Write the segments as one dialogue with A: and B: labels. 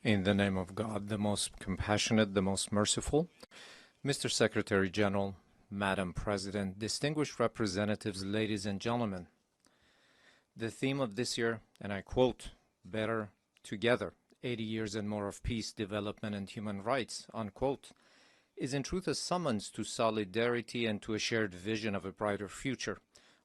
A: In the name of God, the most compassionate, the most merciful, Mr. Secretary General, Madam President, distinguished representatives, ladies and gentlemen, the theme of this year, and I quote, "Better Together, 80 years and more of peace, development, and human rights," unquote, is in truth a summons to solidarity and to a shared vision of a brighter future.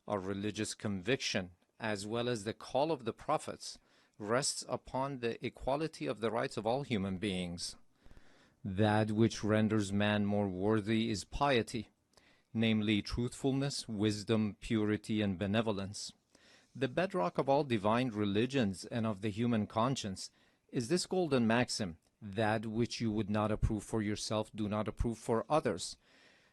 A: Our religious conviction, as well as the call of the prophets, rests upon the equality of the rights of all human beings. That which renders man more worthy is piety, namely truthfulness, wisdom, purity, and benevolence. The bedrock of all divine religions and of the human conscience is this golden maxim: that which you would not approve for yourself, do not approve for others.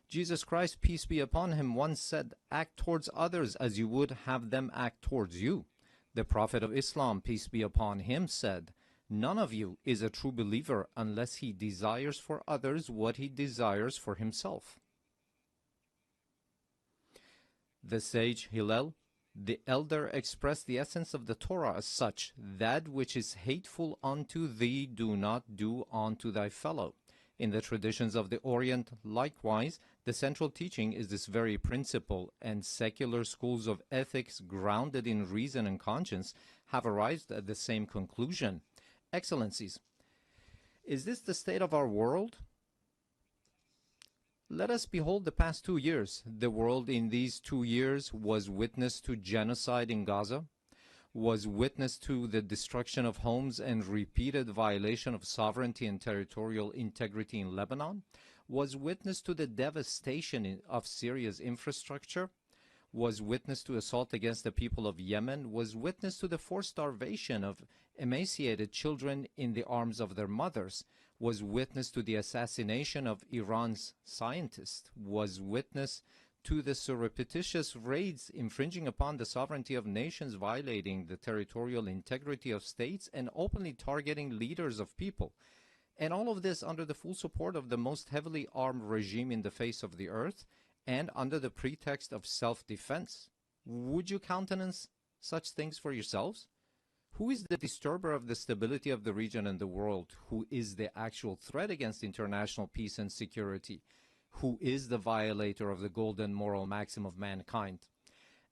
A: Jesus Christ, peace be upon him, once said, "Act towards others as you would have them act towards you." The Prophet of Islam, peace be upon him, said, "None of you is a true believer unless he desires for others what he desires for himself." The sage Hillel, the elder, expressed the essence of the Torah as such: "That which is hateful unto thee do not do unto thy fellow." In the traditions of the Orient, likewise, the central teaching is this very principle, and secular schools of ethics grounded in reason and conscience have arrived at the same conclusion. Excellencies, is this the state of our world? Let us behold the past 2 years. The world in these 2 years was witness to genocide in Gaza, was witness to the destruction of homes and repeated violation of sovereignty and territorial integrity in Lebanon, was witness to the devastation of Syria's infrastructure, was witness to assault against the people of Yemen, was witness to the forced starvation of emaciated children in the arms of their mothers, was witness to the assassination of Iran's scientists, was witness to the surreptitious raids infringing upon the sovereignty of nations, violating the territorial integrity of states, and openly targeting leaders of people. And all of this under the full support of the most heavily armed regime in the face of the earth, and under the pretext of self-defense. Would you countenance such things for yourselves? Who is the disturber of the stability of the region and the world? Who is the actual threat against international peace and security? Who is the violator of the golden moral maxim of mankind?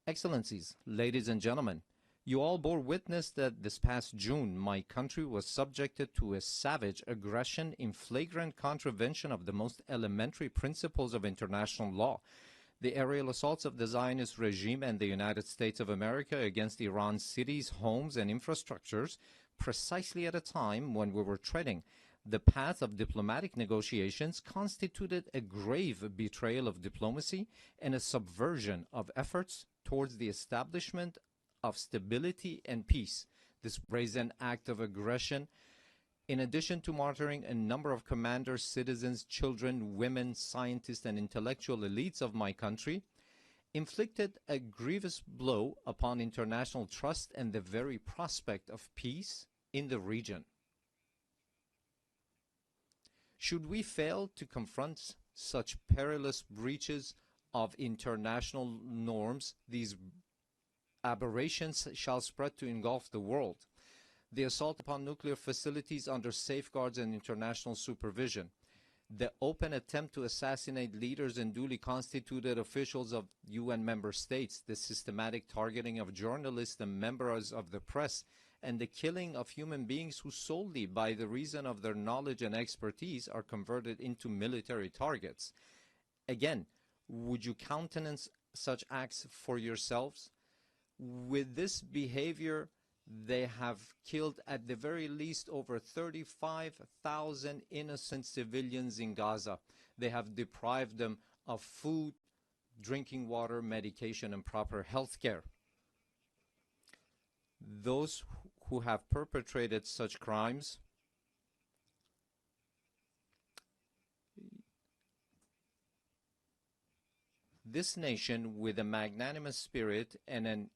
A: Excellencies, ladies and gentlemen, you all bore witness that this past June my country was subjected to a savage aggression in flagrant contravention of the most elementary principles of international law. The aerial assaults of the Zionist regime and the United States of America against Iran's cities, homes, and infrastructures, precisely at a time when we were treading the path of diplomatic negotiations, constituted a grave betrayal of diplomacy and a subversion of efforts towards the establishment of stability and peace. This brazen act of aggression, in addition to martyring a number of commanders, citizens, children, women, scientists, and intellectual elites of my country, inflicted a grievous blow upon international trust and the very prospect of peace in the region. Should we fail to confront such perilous breaches of international norms, these aberrations shall spread to engulf the world. The assault upon nuclear facilities under safeguards and international supervision, the open attempt to assassinate leaders and duly constituted officials of UN member states, the systematic targeting of journalists and members of the press, and the killing of human beings who solely by the reason of their knowledge and expertise are converted into military targets. Again, would you countenance such acts for yourselves? With this behavior, they have killed at the very least over 35,000 innocent civilians in Gaza. They have deprived them of food, drinking water, medication, and proper health care. Those who have perpetrated such crimes this nation, with a magnanimous spirit and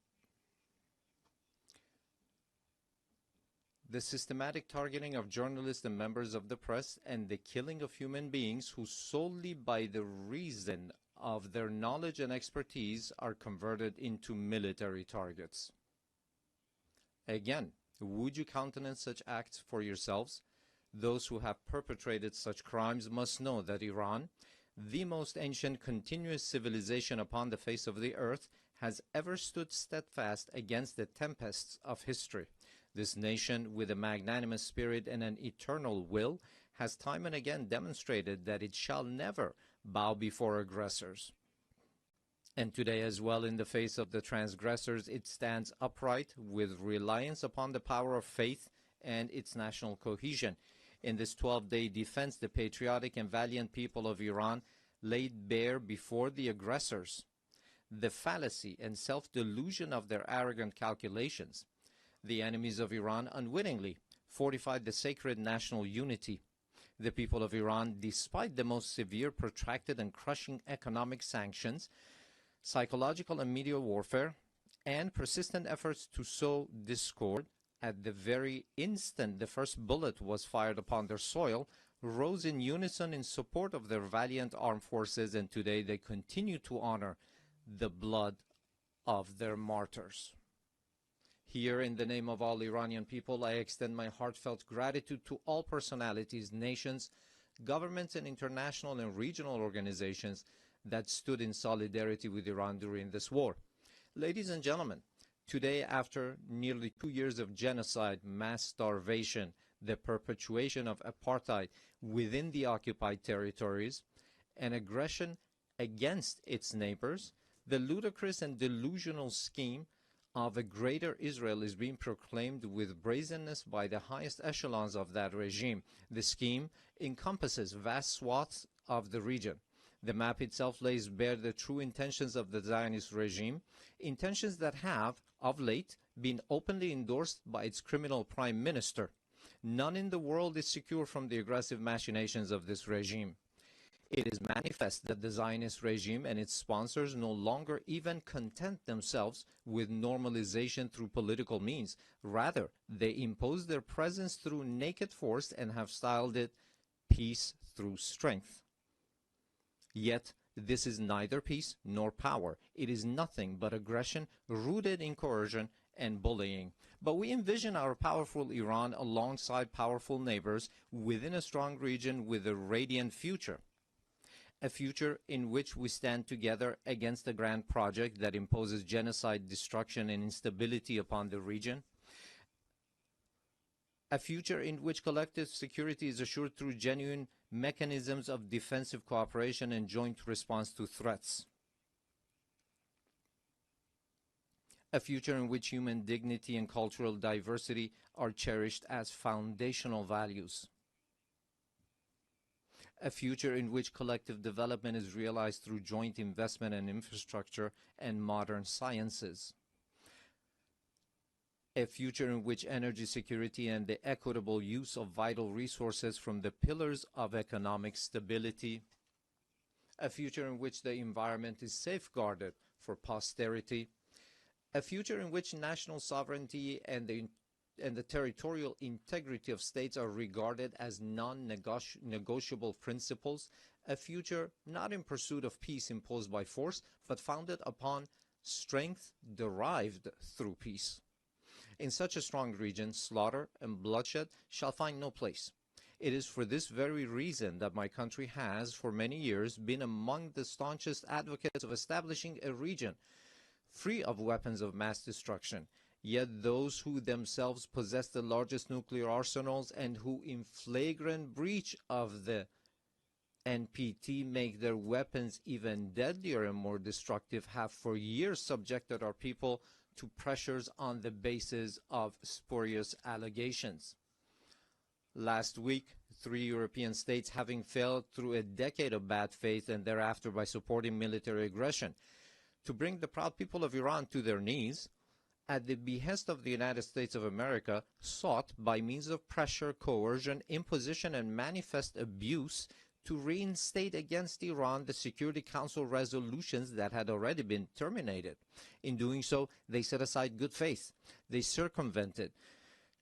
A: the systematic targeting of journalists and members of the press, and the killing of human beings who solely by the reason of their knowledge and expertise are converted into military targets. Again, would you countenance such acts for yourselves? Those who have perpetrated such crimes must know that Iran, the most ancient continuous civilization upon the face of the earth, has ever stood steadfast against the tempests of history. This nation, with a magnanimous spirit and an eternal will, has time and again demonstrated that it shall never bow before aggressors. And today as well, in the face of the transgressors, it stands upright with reliance upon the power of faith and its national cohesion. In this 12-day defense, the patriotic and valiant people of Iran laid bare before the aggressors the fallacy and self-delusion of their arrogant calculations. The enemies of Iran unwittingly fortified the sacred national unity. The people of Iran, despite the most severe, protracted, and crushing economic sanctions, psychological and media warfare, and persistent efforts to sow discord, at the very instant the first bullet was fired upon their soil, rose in unison in support of their valiant armed forces, and today they continue to honor the blood of their martyrs. Here, in the name of all Iranian people, I extend my heartfelt gratitude to all personalities, nations, governments, and international and regional organizations that stood in solidarity with Iran during this war. Ladies and gentlemen, today, after nearly 2 years of genocide, mass starvation, the perpetuation of apartheid within the occupied territories, and aggression against its neighbors, the ludicrous and delusional scheme of a greater Israel is being proclaimed with brazenness by the highest echelons of that regime. The scheme encompasses vast swaths of the region. The map itself lays bare the true intentions of the Zionist regime, intentions that have, of late, been openly endorsed by its criminal prime minister. None in the world is secure from the aggressive machinations of this regime. It is manifest that the Zionist regime and its sponsors no longer even content themselves with normalization through political means. Rather, they impose their presence through naked force and have styled it peace through strength. Yet, this is neither peace nor power. It is nothing but aggression rooted in coercion and bullying. But we envision our powerful Iran alongside powerful neighbors within a strong region with a radiant future. A future in which we stand together against a grand project that imposes genocide, destruction, and instability upon the region. A future in which collective security is assured through genuine mechanisms of defensive cooperation and joint response to threats. A future in which human dignity and cultural diversity are cherished as foundational values. A future in which collective development is realized through joint investment in infrastructure and modern sciences. A future in which energy security and the equitable use of vital resources from the pillars of economic stability. A future in which the environment is safeguarded for posterity. A future in which national sovereignty and the territorial integrity of states are regarded as non-negotiable principles, a future not in pursuit of peace imposed by force, but founded upon strength derived through peace. In such a strong region, slaughter and bloodshed shall find no place. It is for this very reason that my country has, for many years, been among the staunchest advocates of establishing a region free of weapons of mass destruction. Yet those who themselves possess the largest nuclear arsenals and who in flagrant breach of the NPT make their weapons even deadlier and more destructive have for years subjected our people to pressures on the basis of spurious allegations. Last week, 3 European states, having failed through a decade of bad faith and thereafter by supporting military aggression to bring the proud people of Iran to their knees, at the behest of the United States of America, sought by means of pressure, coercion, imposition, and manifest abuse to reinstate against Iran the Security Council resolutions that had already been terminated. In doing so, they set aside good faith. They circumvented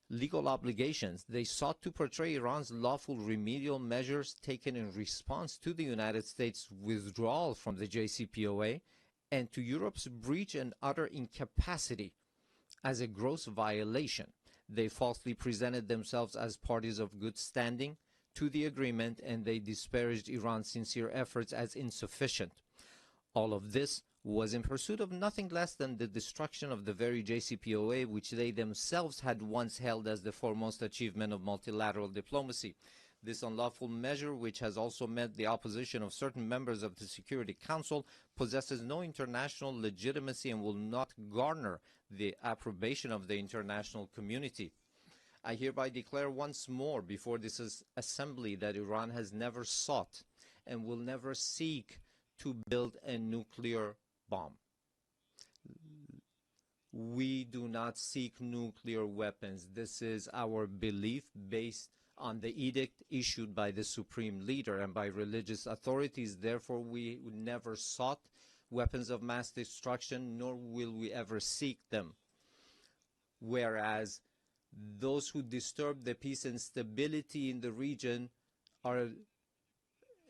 A: legal obligations. They sought to portray Iran's lawful remedial measures taken in response to the United States' withdrawal from the JCPOA and to Europe's breach and utter incapacity as a gross violation. They falsely presented themselves as parties of good standing to the agreement, and they disparaged Iran's sincere efforts as insufficient. All of this was in pursuit of nothing less than the destruction of the very JCPOA, which they themselves had once held as the foremost achievement of multilateral diplomacy. This unlawful measure, which has also met the opposition of certain members of the Security Council, possesses no international legitimacy and will not garner the approbation of the international community. I hereby declare once more before this assembly that Iran has never sought and will never seek to build a nuclear bomb. We do not seek nuclear weapons. This is our belief based on the edict issued by the supreme leader and by religious authorities. Therefore, we never sought weapons of mass destruction, nor will we ever seek them. Whereas those who disturb the peace and stability in the region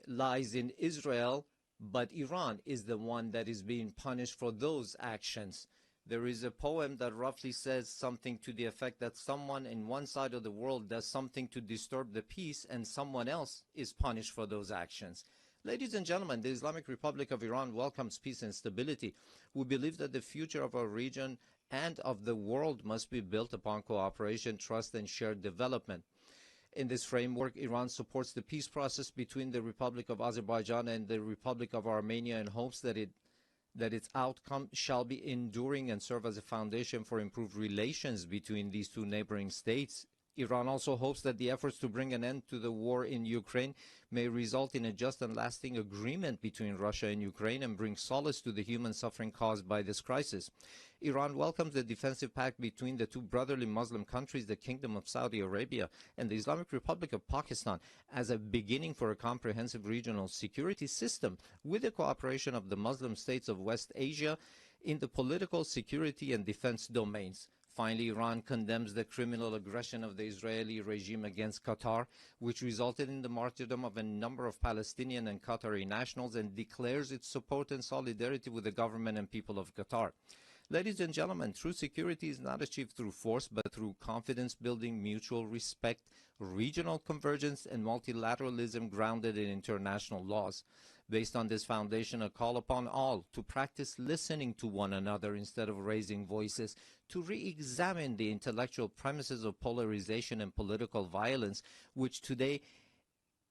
A: lies in Israel, but Iran is the one that is being punished for those actions. There is a poem that roughly says something to the effect that someone in one side of the world does something to disturb the peace and someone else is punished for those actions. Ladies and gentlemen, the Islamic Republic of Iran welcomes peace and stability. We believe that the future of our region and of the world must be built upon cooperation, trust, and shared development. In this framework, Iran supports the peace process between the Republic of Azerbaijan and the Republic of Armenia in hopes that its outcome shall be enduring and serve as a foundation for improved relations between these two neighboring states. Iran also hopes that the efforts to bring an end to the war in Ukraine may result in a just and lasting agreement between Russia and Ukraine and bring solace to the human suffering caused by this crisis. Iran welcomes the defensive pact between the two brotherly Muslim countries, the Kingdom of Saudi Arabia and the Islamic Republic of Pakistan, as a beginning for a comprehensive regional security system with the cooperation of the Muslim states of West Asia in the political, security, and defense domains. Finally, Iran condemns the criminal aggression of the Israeli regime against Qatar, which resulted in the martyrdom of a number of Palestinian and Qatari nationals, and declares its support and solidarity with the government and people of Qatar. Ladies and gentlemen, true security is not achieved through force, but through confidence building, mutual respect, regional convergence, and multilateralism grounded in international laws. Based on this foundation, a call upon all to practice listening to one another instead of raising voices, to re-examine the intellectual premises of polarization and political violence, which today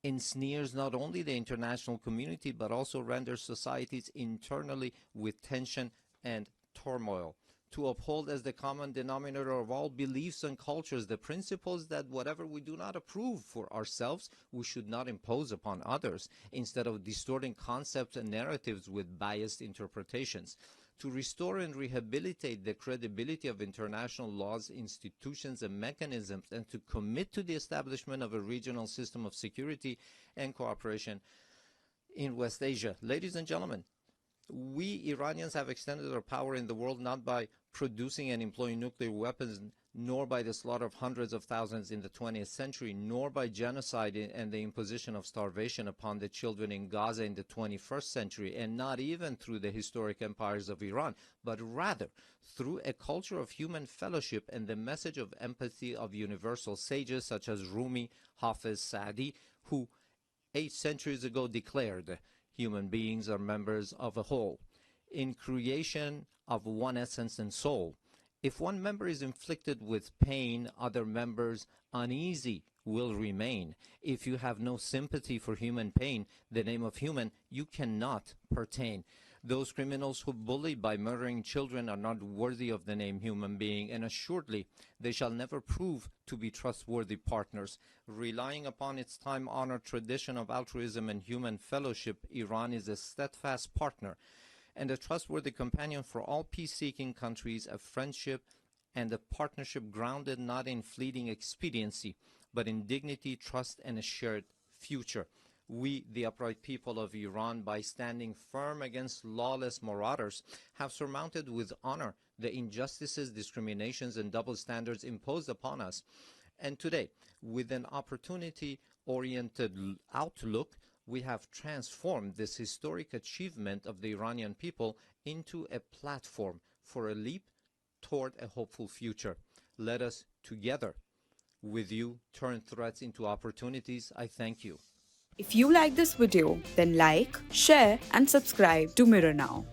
A: ensnares not only the international community, but also renders societies internally with tension and turmoil. To uphold as the common denominator of all beliefs and cultures the principles that whatever we do not approve for ourselves, we should not impose upon others, instead of distorting concepts and narratives with biased interpretations. To restore and rehabilitate the credibility of international laws, institutions, and mechanisms, and to commit to the establishment of a regional system of security and cooperation in West Asia. Ladies and gentlemen, we Iranians have extended our power in the world not by producing and employing nuclear weapons, nor by the slaughter of hundreds of thousands in the 20th century, nor by genocide and the imposition of starvation upon the children in Gaza in the 21st century, and not even through the historic empires of Iran, but rather through a culture of human fellowship and the message of empathy of universal sages such as Rumi, Hafiz, Saadi, who 8 centuries ago declared, "Human beings are members of a whole, in creation of one essence and soul. If one member is inflicted with pain, other members uneasy will remain. If you have no sympathy for human pain, the name of human you cannot pertain. Those criminals who bully by murdering children are not worthy of the name human being, and assuredly they shall never prove to be trustworthy partners." Relying upon its time-honored tradition of altruism and human fellowship, Iran is a steadfast partner and a trustworthy companion for all peace-seeking countries, a friendship and a partnership grounded not in fleeting expediency, but in dignity, trust, and a shared future. We, the upright people of Iran, by standing firm against lawless marauders, have surmounted with honor the injustices, discriminations, and double standards imposed upon us. And today, with an opportunity-oriented outlook, we have transformed this historic achievement of the Iranian people into a platform for a leap toward a hopeful future. Let us together with you turn threats into opportunities. I thank you.
B: If you like this video, then like, share and subscribe to Mirror Now.